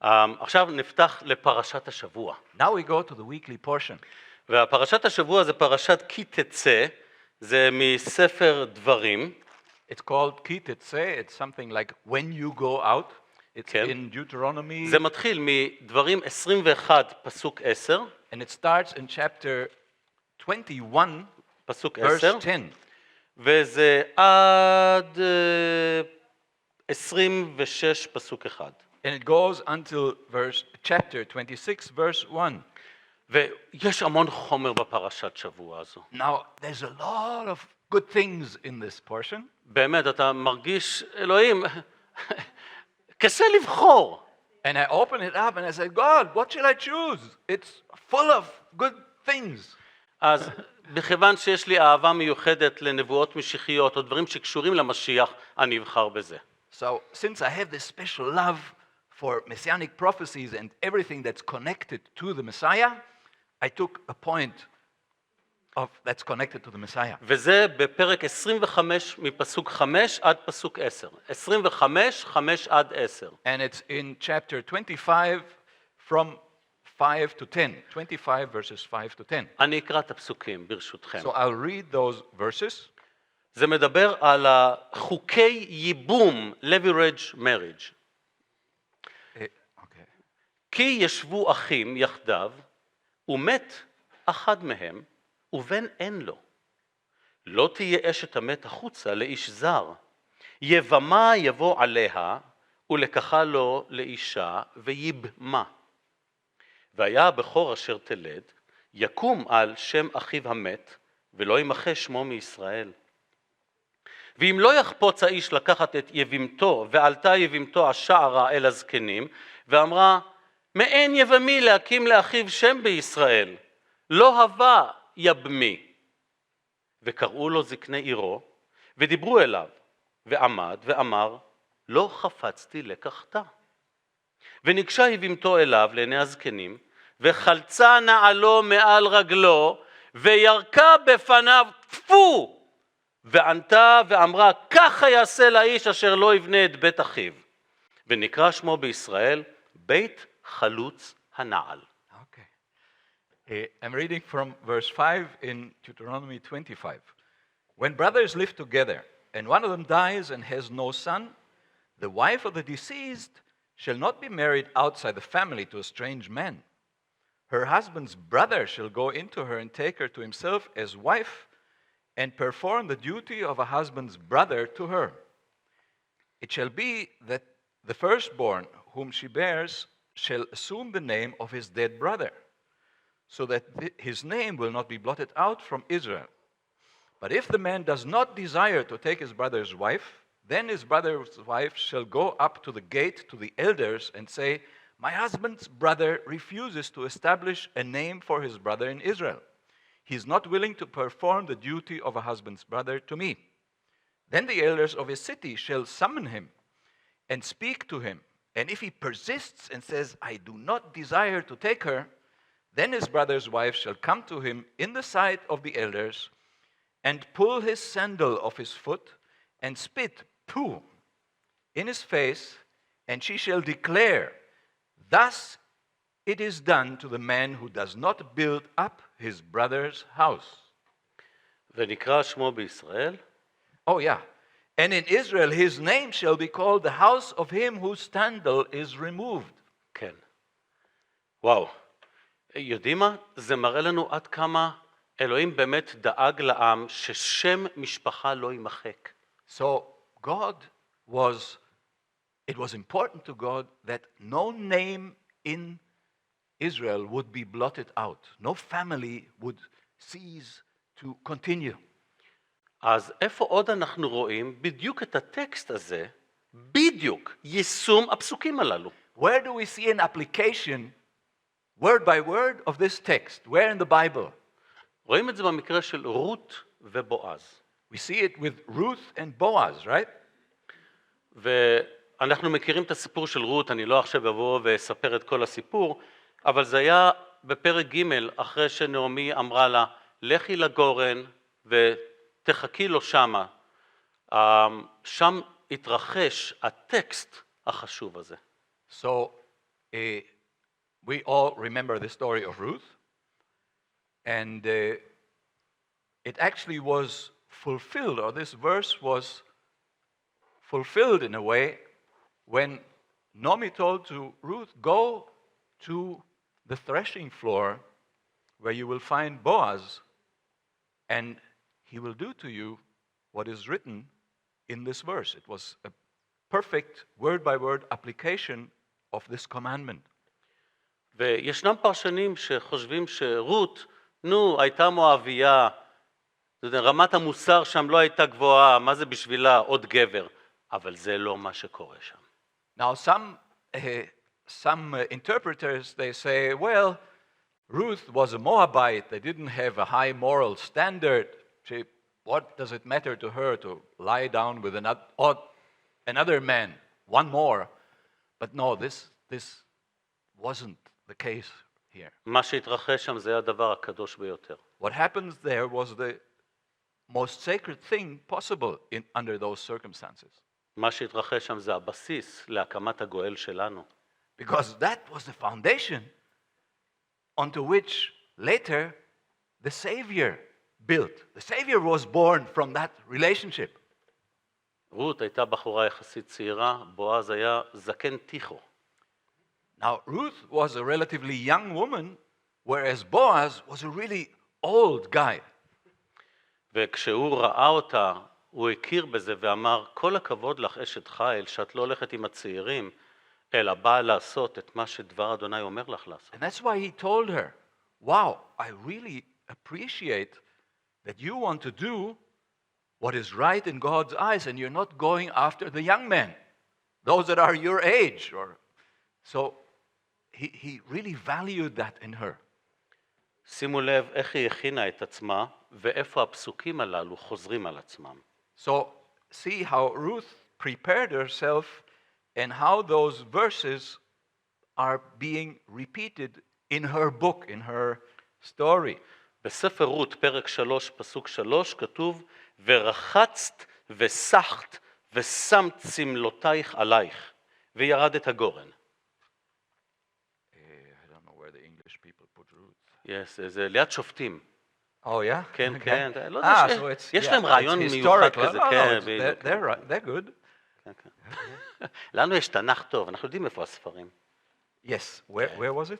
עכשיו נפתח לפרשת השבוע. Now we go to the weekly portion. והפרשת השבוע זה פרשת כי תצא, זה מספר דברים. It's called Ki Teitze. It's something like when you go out. It's כן. in Deuteronomy. זה מתחיל מדברים 21 פסוק 10. And it starts in chapter 21, פסוק verse 10. 10. וזה עד 26 פסוק 1. And it goes until chapter 26, verse 1. ויש המון חומר בפרשת שבוע הזו. Now, there's a lot of good things in this portion. באמת, אתה מרגיש, אלוהים, קשה לבחור. And I open it up and I said, God, what shall I choose? It's full of good things. אז בכיוון שיש לי אהבה מיוחדת לנבואות משיחיות או דברים שקשורים למשיח, אני אבחר בזה. So, since I have this special love for messianic prophecies and everything that's connected to the Messiah, I took a point that's connected to the Messiah. וזה בפרק 25 מפסוק 5 עד פסוק 10. 25, 5 עד 10. And it's in chapter 25 from 5 to 10. 25 verses 5 to 10. אני אקרא את הפסוקים ברשותכם. So I'll read those verses. זה מדבר על חוקי ייבום, leverage marriage. Okay. כי ישבו אחים יחדיו, ומת אחד מהם, ובן אין לו. לא תהיה אשת המת החוצה לאיש זר. יבמה יבוא עליה, ולקחה לו לאישה, ויבמה. והיה הבכור אשר תלד, יקום על שם אחיו המת, ולא ימחה שמו מישראל. ואם לא יחפוץ האיש לקחת את יבימתו, ועלתה יבימתו השערה אל הזקנים, ואמרה, מאין יבמי להקים לאחיו שם בישראל, לא הווה יבמי. וקראו לו זקני עירו, ודיברו אליו, ועמד ואמר, לא חפצתי לקחתה. וניגשה יבימתו אליו לעיני הזקנים, וחלצה נעלו מעל רגלו, וירקה בפניו, טפו! וענתה ואמרה, ככה יעשה לאיש אשר לא יבנה את בית אחיו. ונקרא שמו בישראל, בית חלוץ הנעל. Okay. I'm reading from verse 5 in Deuteronomy 25. When brothers live together, and one of them dies and has no son, the wife of the deceased shall not be married outside the family to a strange man. Her husband's brother shall go into her and take her to himself as wife, and perform the duty of a husband's brother to her. It shall be that the firstborn whom she bears shall assume the name of his dead brother, so that his name will not be blotted out from Israel. But if the man does not desire to take his brother's wife, then his brother's wife shall go up to the gate to the elders and say, my husband's brother refuses to establish a name for his brother in Israel. He is not willing to perform the duty of a husband's brother to me. Then the elders of his city shall summon him and speak to him. And if he persists and says, I do not desire to take her, then his brother's wife shall come to him in the sight of the elders and pull his sandal off his foot and spit, pooh, in his face, and she shall declare, thus it is done to the man who does not build up his brother's house. ונקרא שמו בישראל. Oh yeah. And in Israel his name shall be called the house of him whose sandal is removed. כן. וואו. יודעים מה? זה מראה לנו עד כמה אלוהים באמת דאג לעם ששם משפחה לא יימחק. So it was important to God that no name in Israel would be blotted out. No family would cease to continue. אז איפה עוד אנחנו רואים בדיוק את הטקסט הזה, בדיוק יישום הפסוקים הללו? Where do we see an application, word by word, of this text? Where in the Bible? רואים את זה במקרה של רות ובועז. We see it with Ruth and Boaz, right? ואנחנו מכירים את הסיפור של רות, אני לא עכשיו אבוא ואספר את כל הסיפור, אבל זה היה בפרק ג' אחרי שנעמי אמרה לה, לכי לגורן ותחכי לו שמה. שם התרחש הטקסט החשוב הזה. So we all remember the story of Ruth, and it actually was fulfilled, or this verse was fulfilled in a way when Naomi told to Ruth, go to the threshing floor where you will find Boaz, and he will do to you what is written in this verse. It was a perfect word-by-word application of this commandment. וישנם פרשנים שחושבים שרות, הייתה מואביה, רמת המוסר שם לא הייתה גבוהה, מה זה בשבילה עוד גבר? אבל זה לא מה שקורה שם. Now some interpreters, they say, well, Ruth was a Moabite. They didn't have a high moral standard. What does it matter to her to lie down with another man, one more? But no, this wasn't the case here. מה שהתרחש שם זה הדבר הקדוש ביותר. What happens there was the most sacred thing possible under those circumstances. מה שהתרחש שם זה הבסיס להקמת הגואל שלנו. Because that was the foundation onto which later the Savior built. The Savior was born from that relationship. רות הייתה בחורה יחסית צעירה, בועז היה זקן טיחו. Now, Ruth was a relatively young woman, whereas Boaz was a really old guy. וכשהוא ראה אותה, הוא הכיר בזה ואמר, כל הכבוד לך אשת חיל, שאת לא הולכת עם הצעירים, אלא באה לעשות את מה שדבר אדוני אומר לך לעשות. And that's why he told her, wow, I really appreciate that you want to do what is right in God's eyes and you're not going after the young men, those that are your age. So he really valued that in her. שימו לב איך היא הכינה את עצמה ואיפה הפסוקים הללו חוזרים על עצמם. So see how Ruth prepared herself and how those verses are being repeated in her book, in her story. בספר רות, פרק 3, פסוק 3, כתוב, ורחצת וסחת ושמת צמלותייך עלייך, וירדת הגורן. I don't know where the English people put Ruth. Yes, זה ליד שופטים. Oh, yeah? כן, Okay. כן, לא יודע, יש להם רעיון מיוחד כזה, כן, בדיוק. They're good. לנו יש תנ"ך טוב, אנחנו יודעים איפה הספרים. Yes, where was it?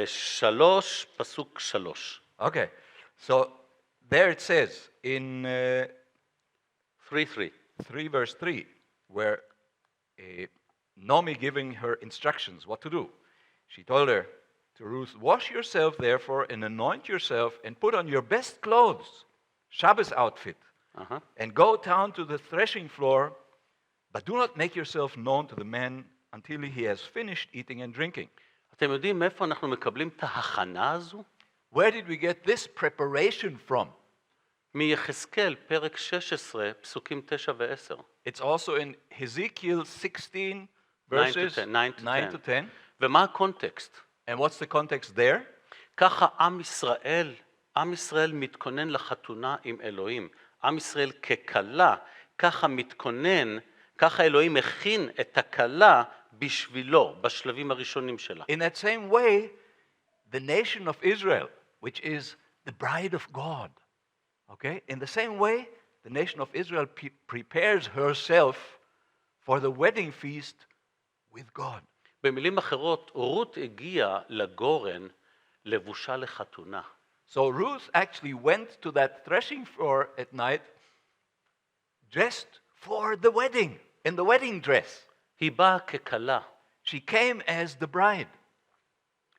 3, פסוק 3. Okay, so there it says in 3:3. 3 verse 3, where Naomi giving her instructions what to do. She told her to Ruth, wash yourself therefore and anoint yourself and put on your best clothes, Shabbos outfit, and go down to the threshing floor, but do not make yourself known to the man until he has finished eating and drinking. אתם יודעים מאיפה אנחנו מקבלים את ההכנה הזו? Where did we get this preparation from? מיחזקאל, פרק 16, פסוקים 9 ו-10. It's also in Ezekiel 16 verses 9 to 10. ומה הקונטקסט? And what's the context there? ככה עם ישראל מתכונן לחתונה עם אלוהים. עם ישראל ככלה, ככה מתכונן, ככה אלוהים הכין את הכלה בשבילו, בשלבים הראשונים שלה. In that same way, the nation of Israel, which is the bride of God, okay? In the same way, the nation of Israel prepares herself for the wedding feast with God. במילים אחרות, רות הגיעה לגורן לבושה לחתונה. So Ruth actually went to that threshing floor at night dressed for the wedding, in the wedding dress. היא באה ככלה. She came as the bride.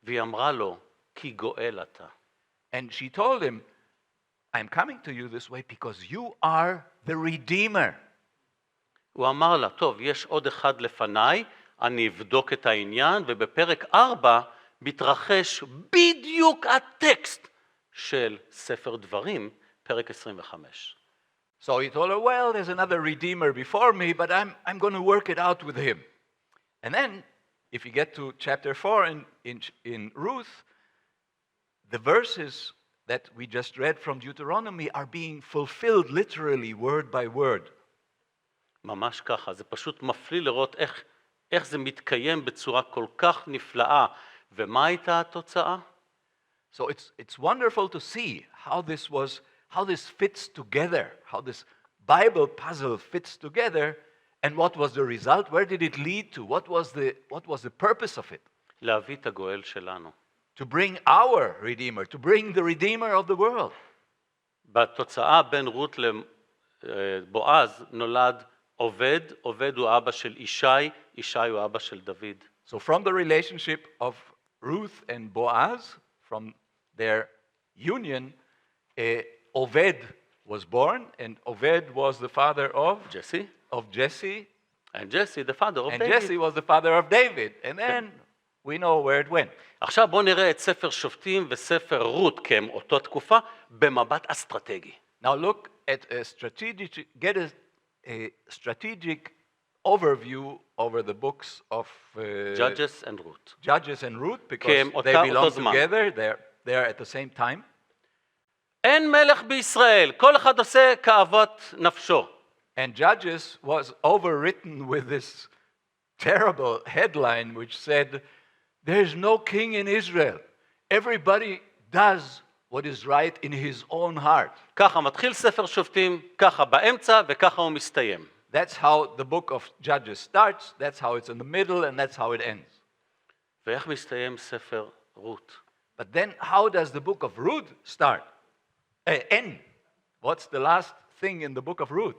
והיא אמרה לו, כי גואל אתה. And she told him, I'm coming to you this way because you are the redeemer. הוא אמר לה, טוב, יש עוד אחד לפניי, אני אבדוק את העניין, ובפרק 4 מתרחש בדיוק הטקסט של ספר דברים, פרק 25. So he told her, well, there's another redeemer before me, but I'm going to work it out with him. And then, if you get to chapter 4 in Ruth, the verses that we just read from Deuteronomy are being fulfilled literally, word by word. ממש ככה, זה פשוט מפליא לראות איך זה מתקיים בצורה כל כך נפלאה, ומה הייתה התוצאה? So it's wonderful to see how this fits together, how this Bible puzzle fits together, and what was the result? Where did it lead to? What was the purpose of it? להביא את הגואל שלנו. To bring our Redeemer, to bring the Redeemer of the world. בתוצאה בין רות לבועז נולד עובד, עובד הוא אבא של ישי, ישי הוא אבא של דוד. So from the relationship of Ruth and Boaz, from their union, Oved was born, and Oved was the father of Jesse. Jesse, And Jesse, the father of and David. Jesse was the father of David. And then we know where it went. עכשיו בואו נראה את ספר שופטים וספר רות, כי הם אותו תקופה, במבט אסטרטגי. Now look at get a strategic overview over the books of Judges and Ruth. Judges and Ruth, because כי הם they belong אותו זמן. together. They're at the same time. אין מלך בישראל, כל אחד עושה כאוות נפשו. And Judges was overwritten with this terrible headline which said, "There's no king in Israel. Everybody does what is right in his own heart." ככה מתחיל ספר שופטים, ככה באמצע וככה הוא מסתיים. That's how the book of Judges starts, that's how it's in the middle, and that's how it ends. ואיך מסתיים ספר רות? But then how does the book of Ruth start? End. What's the last thing in the book of Ruth?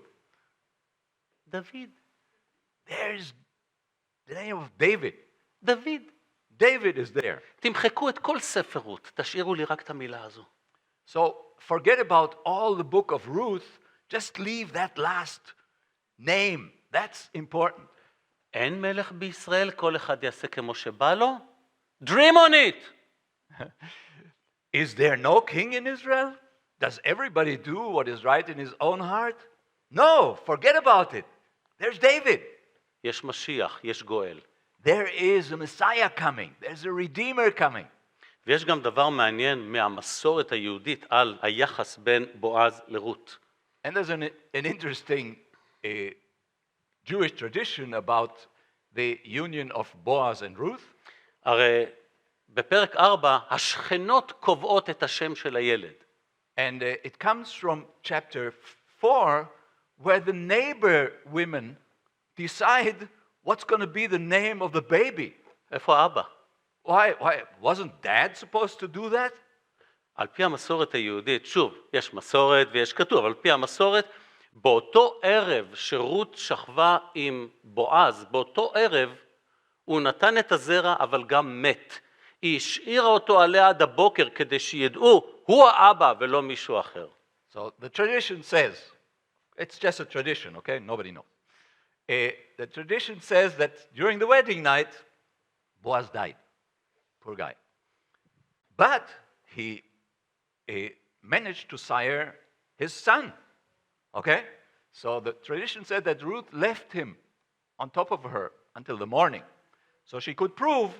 דוד. There's the name of David. דוד. David is there. תמחקו את כל ספר רות, תשאירו לי רק את המילה הזו. So forget about all the book of Ruth, just leave that last name. That's important. אין מלך בישראל, כל אחד יעשה כמו שבא לו? Dream on it! Is there no king in Israel? Does everybody do what is right in his own heart? No, forget about it. There's David. יש משיח, יש גואל. There is a Messiah coming. There's a Redeemer coming. ויש גם דבר מעניין מהמסורת היהודית על היחס בין בועז לרות. And there's an interesting Jewish tradition about the union of Boaz and Ruth. הרי בפרק 4 השכנות קובעות את השם של הילד. And it comes from chapter 4, where the neighbor women decide what's going to be the name of the baby. איפה האבא? Why? Wasn't dad supposed to do that? על פי המסורת היהודית, שוב, יש מסורת ויש כתוב, אבל על פי המסורת, באותו ערב שרות שכבה עם בועז, באותו ערב הוא נתן את הזרע אבל גם מת. היא השאירה אותו עליה עד הבוקר כדי שידעו, הוא האבא ולא מישהו אחר. So the tradition says, it's just a tradition, okay? Nobody knows. The tradition says that during the wedding night, Boaz died. Poor guy. But he managed to sire his son, okay? So the tradition said that Ruth left him on top of her until the morning, so she could prove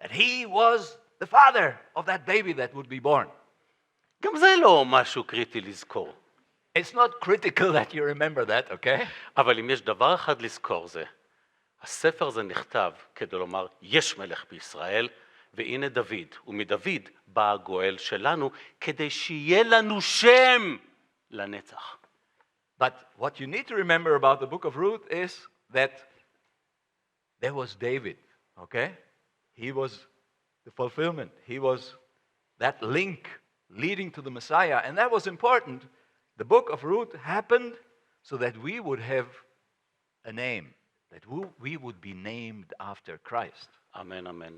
that he was the father of that baby that would be born. גם זה לא משהו קריטי לזכור. It's not critical that you remember that, okay? אבל אם יש דבר אחד לזכור זה, הספר הזה נכתב כדי לומר, יש מלך בישראל, והנה דוד, ומדוד בא הגואל שלנו, כדי שיהיה לנו שם לנצח. But what you need to remember about the book of Ruth is that there was David, okay? He was the fulfillment. He was that link leading to the Messiah, and that was important. The book of Ruth happened so that we would have a name, that we would be named after Christ. אמן, אמן.